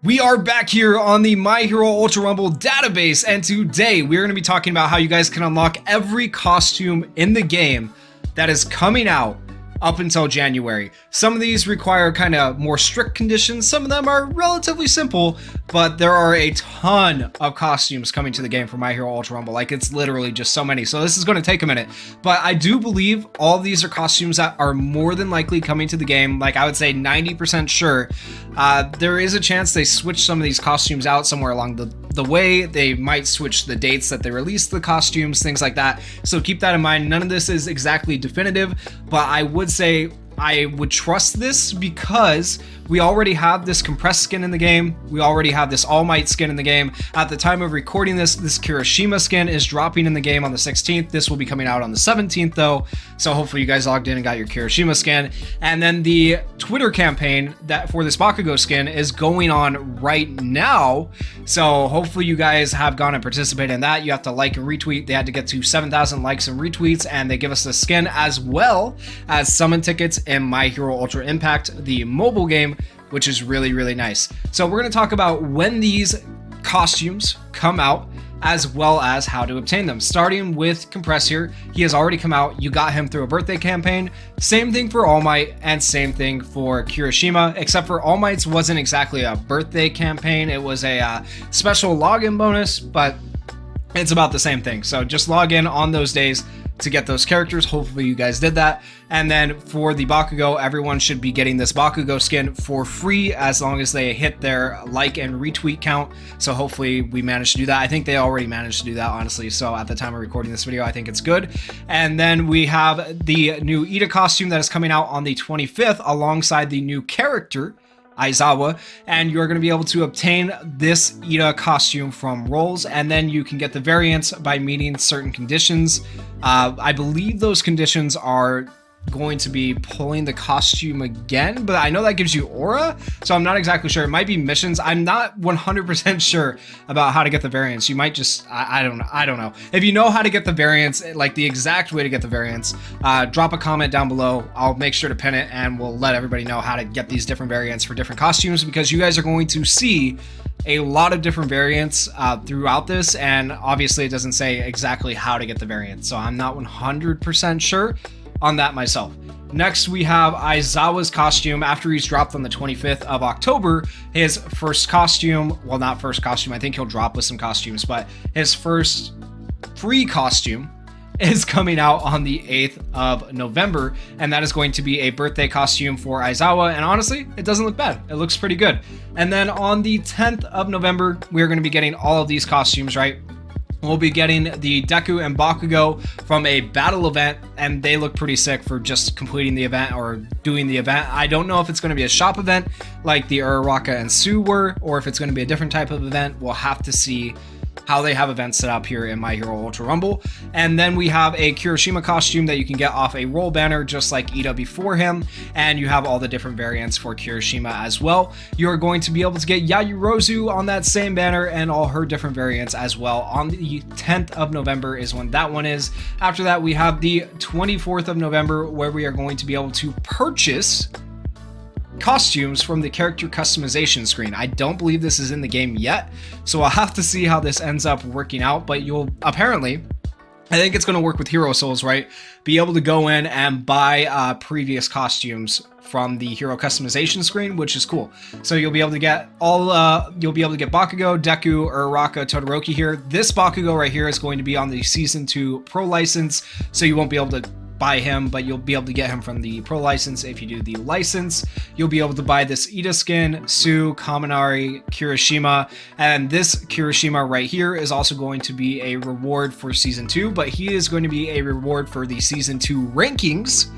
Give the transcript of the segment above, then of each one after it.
We are back here on the My Hero Ultra Rumble database, and today we're going to be talking about how you guys can unlock every costume in the game that is coming out up until January. Some of these require kind of more strict conditions, some of them are relatively simple, but there are a ton of costumes coming to the game for My Hero Ultra Rumble. Like, it's literally just so many, so this is going to take a minute, but I do believe all of these are costumes that are more than likely coming to the game. Like, I would say 90% sure. There is a chance they switch some of these costumes out somewhere along the way. They might switch the dates that they release the costumes, things like that, so keep that in mind. None of this is exactly definitive, but I would say I would trust this because we already have this compressed skin in the game. We already have this All Might skin in the game. At the time of recording this Kirishima skin is dropping in the game on the 16th. This will be coming out on the 17th though. So hopefully you guys logged in and got your Kirishima skin. And then the Twitter campaign that for this Bakugo skin is going on right now. So hopefully you guys have gone and participated in that. You have to like and retweet. They had to get to 7,000 likes and retweets, and they give us the skin as well as summon tickets in My Hero Ultra Impact, the mobile game, which is really, really nice. So we're going to talk about when these costumes come out, as well as how to obtain them. Starting with Compress here, he has already come out. You got him through a birthday campaign. Same thing for All Might, and same thing for Kirishima, except for All Might's wasn't exactly a birthday campaign. It was a special login bonus, but it's about the same thing. So just log in on those days to get those characters. Hopefully you guys did that. And then for the Bakugo, everyone should be getting this Bakugo skin for free as long as they hit their like and retweet count. So hopefully we managed to do that. I think they already managed to do that, honestly. So at the time of recording this video, I think it's good. And then we have the new Ida costume that is coming out on the 25th alongside the new character Aizawa, and you're going to be able to obtain this Ida costume from roles, and then you can get the variants by meeting certain conditions. I believe those conditions are going to be pulling the costume again, but I know that gives you aura, so I'm not exactly sure. It might be missions. I'm not 100% sure about how to get the variants. You might just I don't know. If you know how to get the variants, like the exact way to get the variants, drop a comment down below. I'll make sure to pin it, and we'll let everybody know how to get these different variants for different costumes, because you guys are going to see a lot of different variants throughout this, and obviously it doesn't say exactly how to get the variants, so I'm not 100% sure on that myself. Next, we have Aizawa's costume. After he's dropped on the 25th of October, his first costume, well, not first costume, I think he'll drop with some costumes, but his first free costume is coming out on the 8th of November, and that is going to be a birthday costume for Aizawa, and honestly, it doesn't look bad. It looks pretty good. And then on the 10th of November, we're going to be getting all of these costumes, right? We'll be getting the Deku and Bakugo from a battle event, and they look pretty sick for just completing the event or doing the event. I don't know if it's going to be a shop event like the Uraraka and Sue were, or if it's going to be a different type of event. We'll have to see how they have events set up here in My Hero Ultra Rumble. And then we have a Kirishima costume that you can get off a roll banner just like Ida before him, and you have all the different variants for Kirishima as well. You're going to be able to get Yayorozu on that same banner and all her different variants as well. On the 10th of November is when that one is. After that, we have the 24th of November, where we are going to be able to purchase costumes from the character customization screen. I don't believe this is in the game yet, so I'll have to see how this ends up working out, but you'll apparently, I think it's going to work with Hero Souls, right? Be able to go in and buy previous costumes from the hero customization screen, which is cool. So you'll be able to get all you'll be able to get Bakugo, Deku, Uraraka, Todoroki here. This Bakugo right here is going to be on the Season 2 Pro license, so you won't be able to buy him, but you'll be able to get him from the Pro license. If you do the license, you'll be able to buy this Ida skin, Sue, Kaminari, Kirishima, and this Kirishima right here is also going to be a reward for Season 2, but he is going to be a reward for the Season 2 rankings,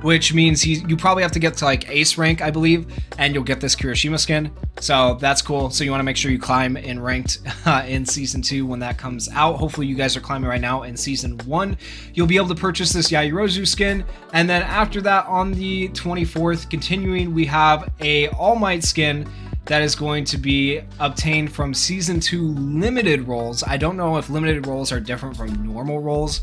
which means you probably have to get to like Ace rank, I believe, and you'll get this Kirishima skin. So that's cool. So you want to make sure you climb in ranked in Season 2 when that comes out. Hopefully you guys are climbing right now in Season 1. You'll be able to purchase this Yayorozu skin, and then after that on the 24th, continuing, we have a All Might skin that is going to be obtained from Season 2 limited roles. I don't know if limited roles are different from normal roles,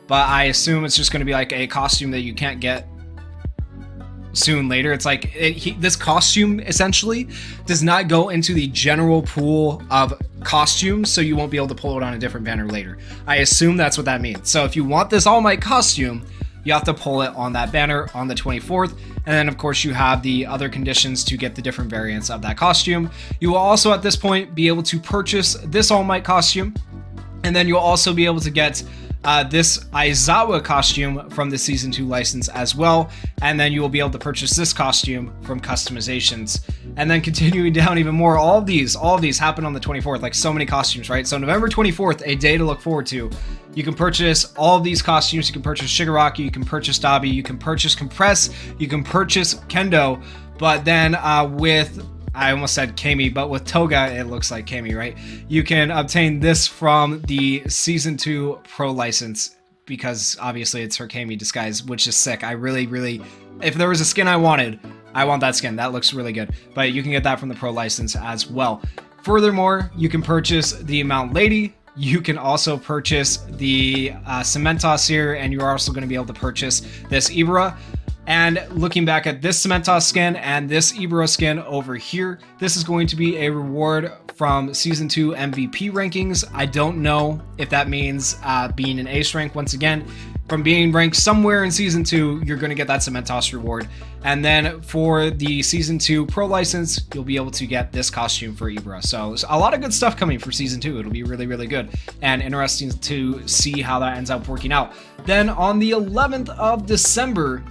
but I assume it's just going to be like a costume that you can't get soon later. It's like this costume essentially does not go into the general pool of costumes, so you won't be able to pull it on a different banner later. I assume that's what that means. So if you want this All Might costume, you have to pull it on that banner on the 24th. And then of course you have the other conditions to get the different variants of that costume. You will also at this point be able to purchase this All Might costume. And then you'll also be able to get this Aizawa costume from the Season 2 license as well. And then you will be able to purchase this costume from customizations. And then continuing down even more, all of these happen on the 24th, like so many costumes, right? So November 24th, a day to look forward to. You can purchase all of these costumes. You can purchase Shigaraki, you can purchase Dabi, you can purchase Compress, you can purchase Kendo. But then with, I almost said Kami, but with Toga, it looks like Kami, right? You can obtain this from the Season 2 Pro license, because obviously it's her Kami disguise, which is sick. I really, if there was a skin I wanted, I want that skin. That looks really good. But you can get that from the Pro license as well. Furthermore, you can purchase the Mount Lady. You can also purchase the Cementos here, and you're also going to be able to purchase this Ibra. And looking back at this Cementos skin and this Ibra skin over here, this is going to be a reward from Season 2 MVP rankings. I don't know if that means being an ace rank. Once again, from being ranked somewhere in Season 2, you're going to get that Cementos reward. And then for the Season 2 Pro license, you'll be able to get this costume for Ibra. So a lot of good stuff coming for Season 2. It'll be really good and interesting to see how that ends up working out. Then on the 11th of December,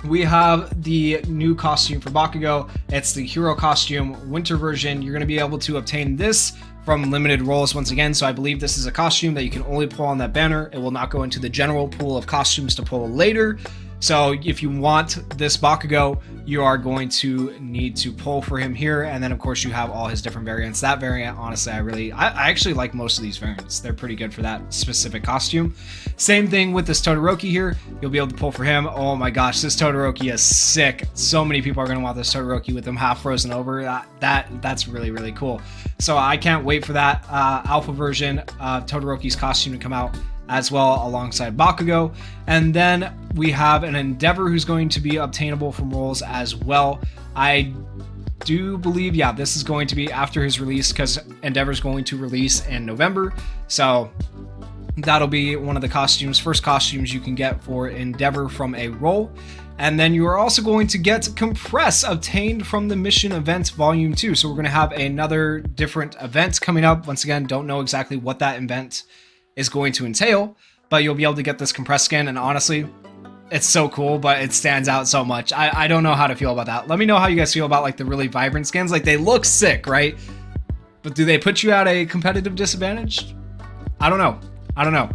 we have the new costume for Bakugo. It's the hero costume winter version. You're going to be able to obtain this from limited roles once again. So I believe this is a costume that you can only pull on that banner. It will not go into the general pool of costumes to pull later. So if you want this Bakugo, you are going to need to pull for him here. And then of course you have all his different variants. That variant, honestly, I actually like most of these variants. They're pretty good for that specific costume. Same thing with this Todoroki here. You'll be able to pull for him. Oh my gosh, this Todoroki is sick. So many people are going to want this Todoroki with him half frozen over. That's really cool. So I can't wait for that alpha version of Todoroki's costume to come out as well alongside Bakugo. And then we have an Endeavor who's going to be obtainable from roles as well. I do believe, yeah, this is going to be after his release, because Endeavor's going to release in November. So that'll be one of the first costumes you can get for Endeavor from a role. And then you are also going to get Compress obtained from the Mission Event Volume 2. So we're going to have another different event coming up. Once again, don't know exactly what that event is going to entail, but you'll be able to get this Compress skin, and honestly, it's so cool, but it stands out so much. I don't know how to feel about that. Let me know how you guys feel about like the really vibrant skins. Like, they look sick, right? But do they put you at a competitive disadvantage? I don't know.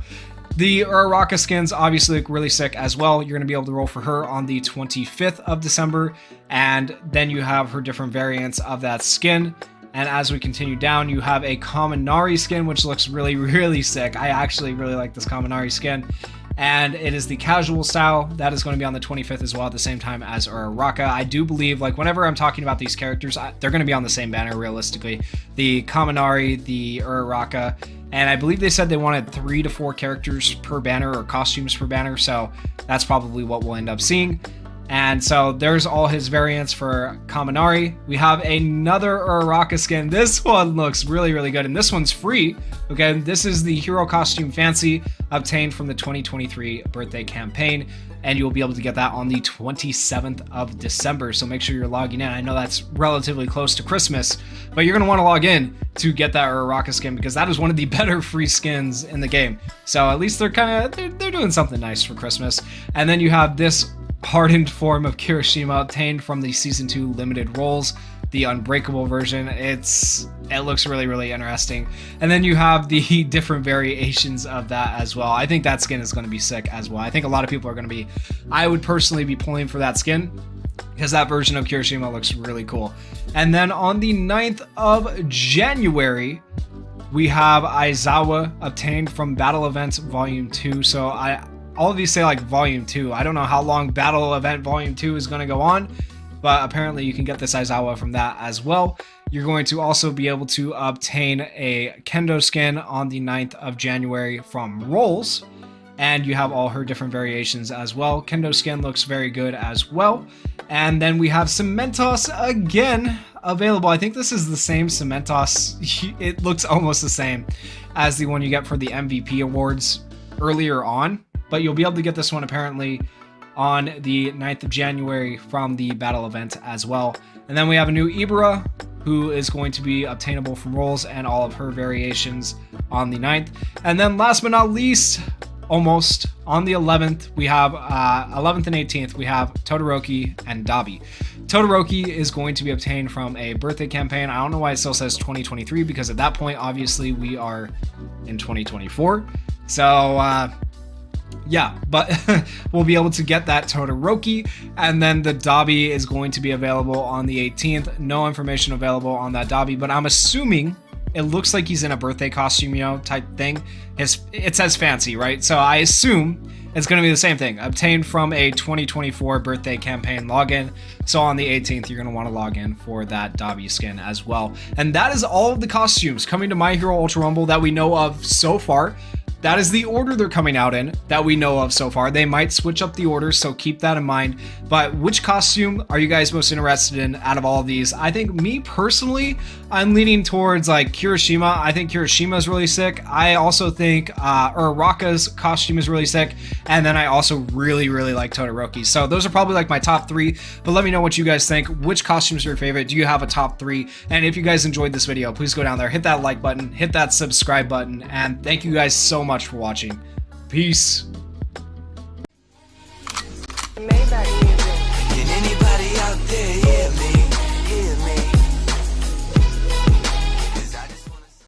The Uraraka skins obviously look really sick as well. You're going to be able to roll for her on the 25th of December, and then you have her different variants of that skin. And as we continue down, you have a Kaminari skin, which looks really sick. I actually really like this Kaminari skin. And it is the casual style. That is going to be on the 25th as well, at the same time as Uraraka. I do believe, like, whenever I'm talking about these characters, they're going to be on the same banner, realistically. The Kaminari, the Uraraka, and I believe they said they wanted 3 to 4 characters per banner, or costumes per banner, so that's probably what we'll end up seeing. And so there's all his variants for Kaminari. We have another Uraraka skin. This one looks really good, and this one's free. Okay, this is the Hero Costume Fancy, obtained from the 2023 birthday campaign, and you'll be able to get that on the 27th of December. So make sure you're logging in. I know that's relatively close to Christmas, but you're going to want to log in to get that Uraraka skin, because that is one of the better free skins in the game. So at least they're doing something nice for Christmas. And then you have this hardened form of Kirishima obtained from the Season 2 limited roles, the Unbreakable version. It looks really interesting. And then you have the different variations of that as well. I think that skin is going to be sick as well. I think a lot of people are going to be, I would personally be pulling for that skin, because that version of Kirishima looks really cool. And then on the 9th of January, we have Aizawa obtained from Battle Events Volume 2. So all of these say like Volume 2. I don't know how long Battle Event Volume 2 is going to go on, but apparently you can get this Aizawa from that as well. You're going to also be able to obtain a Kendo skin on the 9th of January from Rolls. and you have all her different variations as well. Kendo skin looks very good as well. And then we have Cementos again available. I think this is the same Cementos. It looks almost the same as the one you get for the MVP awards earlier on, but you'll be able to get this one apparently on the 9th of January from the battle event as well. And then we have a new Ibra, who is going to be obtainable from rolls and all of her variations on the 9th. And then last but not least, almost on the 11th, we have 11th and 18th, we have Todoroki and Dabi. Todoroki is going to be obtained from a birthday campaign. I don't know why it still says 2023, because at that point, obviously, we are in 2024. So, yeah, but we'll be able to get that Todoroki, and then the Dabi is going to be available on the 18th. No information available on that Dabi, but I'm assuming it looks like he's in a birthday costume, you know, type thing. It says fancy, right? So I assume it's going to be the same thing. Obtained from a 2024 birthday campaign login. So on the 18th, you're going to want to log in for that Dabi skin as well. And that is all of the costumes coming to My Hero Ultra Rumble that we know of so far. That is the order they're coming out in that we know of so far. They might switch up the order, so keep that in mind. But which costume are you guys most interested in out of all of these? I think me personally, I'm leaning towards like Kirishima. I think Kirishima is really sick. I also think Uraraka's costume is really sick. And then I also really like Todoroki. So those are probably like my top 3. But let me know what you guys think. Which costumes are your favorite? Do you have a top 3? And if you guys enjoyed this video, please go down there, hit that like button, hit that subscribe button, and thank you guys so much for watching. Peace.